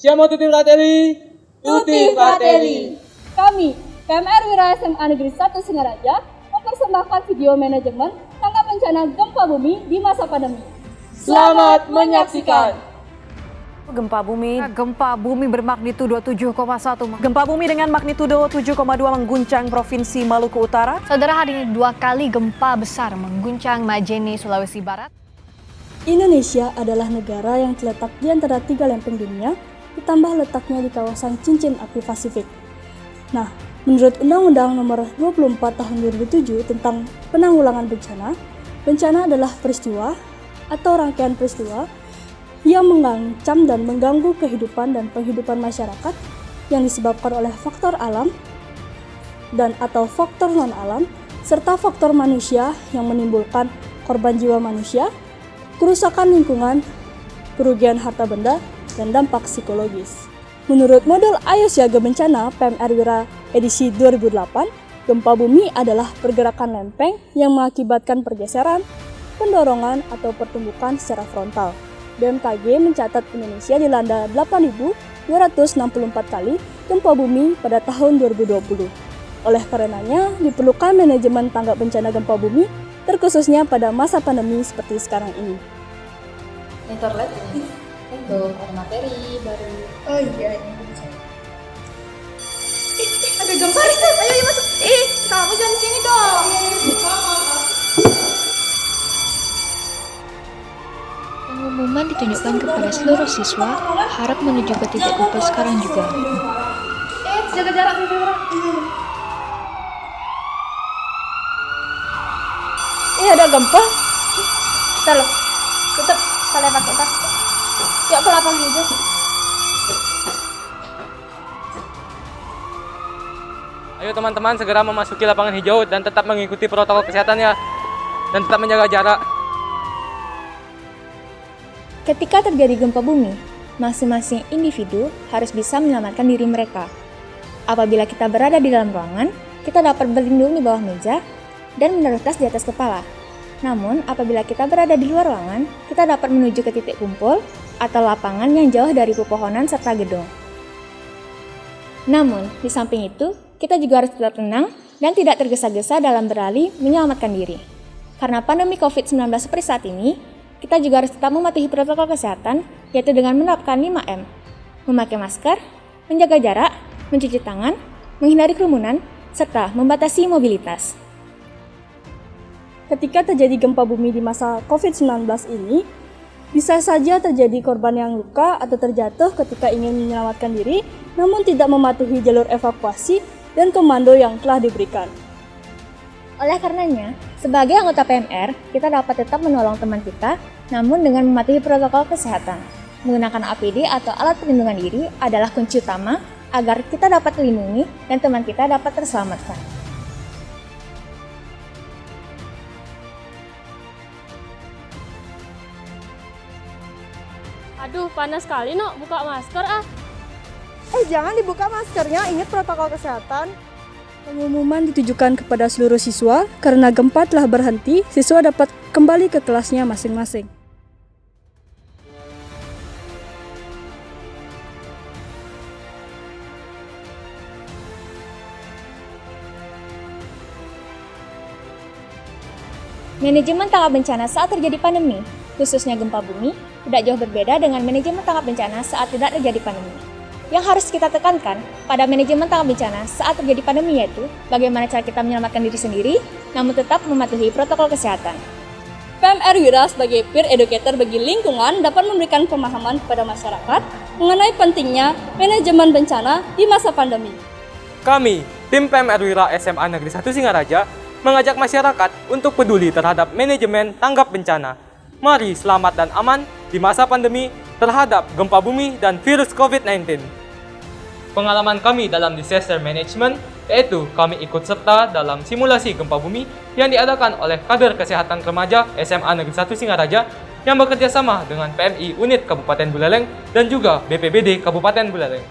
Siamo tutti fratelli. Tutti Fratelli. Kami, PMR Wira SMA Negeri 1 Singaraja, mempersembahkan video manajemen tanggap bencana gempa bumi di masa pandemi. Selamat menyaksikan. Gempa bumi bermagnitudo 7,1. Gempa bumi dengan magnitudo 7,2 mengguncang Provinsi Maluku Utara. Saudara, hari ini 2 kali gempa besar mengguncang Majene, Sulawesi Barat. Indonesia adalah negara yang terletak di antara 3 lempeng dunia, ditambah letaknya di kawasan cincin api Pasifik. Nah, menurut Undang-Undang Nomor 24 Tahun 2007 tentang Penanggulangan Bencana, bencana adalah peristiwa atau rangkaian peristiwa yang mengancam dan mengganggu kehidupan dan penghidupan masyarakat yang disebabkan oleh faktor alam dan atau faktor non-alam, serta faktor manusia yang menimbulkan korban jiwa manusia, kerusakan lingkungan, kerugian harta benda, dan dampak psikologis. Menurut model Ayo Siaga Bencana PMR Wira edisi 2008, gempa bumi adalah pergerakan lempeng yang mengakibatkan pergeseran, pendorongan, atau pertumbukan secara frontal. BMKG mencatat Indonesia dilanda 8.264 kali gempa bumi pada tahun 2020. Oleh karenanya, diperlukan manajemen tanggap bencana gempa bumi, terkhususnya pada masa pandemi seperti sekarang ini. Internet ini untuk materi baru. Oh iya, ini bisa. Ada gambar, ayo masuk. Kamu jangan di sini dong. Pengumuman ditunjukkan kepada seluruh siswa, harap menuju ke titik kumpul sekarang juga. Jaga jarak nih orang. Ada gempa. Kita loh. Tetap kalian pakai tas. Ya ke lapang hijau. Ayo teman-teman segera memasuki lapangan hijau dan tetap mengikuti protokol kesehatan ya. Dan tetap menjaga jarak. Ketika terjadi gempa bumi, masing-masing individu harus bisa menyelamatkan diri mereka. Apabila kita berada di dalam ruangan, kita dapat berlindung di bawah meja dan menaruh tas di atas kepala. Namun, apabila kita berada di luar ruangan, kita dapat menuju ke titik kumpul atau lapangan yang jauh dari pepohonan serta gedung. Namun, di samping itu, kita juga harus tetap tenang dan tidak tergesa-gesa dalam berlari menyelamatkan diri. Karena pandemi COVID-19 seperti saat ini, kita juga harus tetap mematuhi protokol kesehatan, yaitu dengan menerapkan 5M, memakai masker, menjaga jarak, mencuci tangan, menghindari kerumunan, serta membatasi mobilitas. Ketika terjadi gempa bumi di masa COVID-19 ini, bisa saja terjadi korban yang luka atau terjatuh ketika ingin menyelamatkan diri, namun tidak mematuhi jalur evakuasi dan komando yang telah diberikan. Oleh karenanya, sebagai anggota PMR, kita dapat tetap menolong teman kita, namun dengan mematuhi protokol kesehatan. Menggunakan APD atau alat perlindungan diri adalah kunci utama agar kita dapat terlindungi dan teman kita dapat terselamatkan. Aduh, panas sekali, Nok. Buka masker, ah. Jangan dibuka maskernya, ingat protokol kesehatan. Pengumuman ditujukan kepada seluruh siswa, karena gempa telah berhenti, siswa dapat kembali ke kelasnya masing-masing. Manajemen tanggap bencana saat terjadi pandemi, khususnya gempa bumi, tidak jauh berbeda dengan manajemen tanggap bencana saat tidak terjadi pandemi. Yang harus kita tekankan pada manajemen tanggap bencana saat terjadi pandemi yaitu bagaimana cara kita menyelamatkan diri sendiri, namun tetap mematuhi protokol kesehatan. PMR Wira sebagai peer educator bagi lingkungan dapat memberikan pemahaman kepada masyarakat mengenai pentingnya manajemen bencana di masa pandemi. Kami, tim PMR Wira SMA Negeri 1 Singaraja, mengajak masyarakat untuk peduli terhadap manajemen tanggap bencana. Mari selamat dan aman di masa pandemi terhadap gempa bumi dan virus COVID-19. Pengalaman kami dalam disaster management, yaitu kami ikut serta dalam simulasi gempa bumi yang diadakan oleh kader kesehatan remaja SMA Negeri 1 Singaraja yang bekerja sama dengan PMI Unit Kabupaten Buleleng dan juga BPBD Kabupaten Buleleng.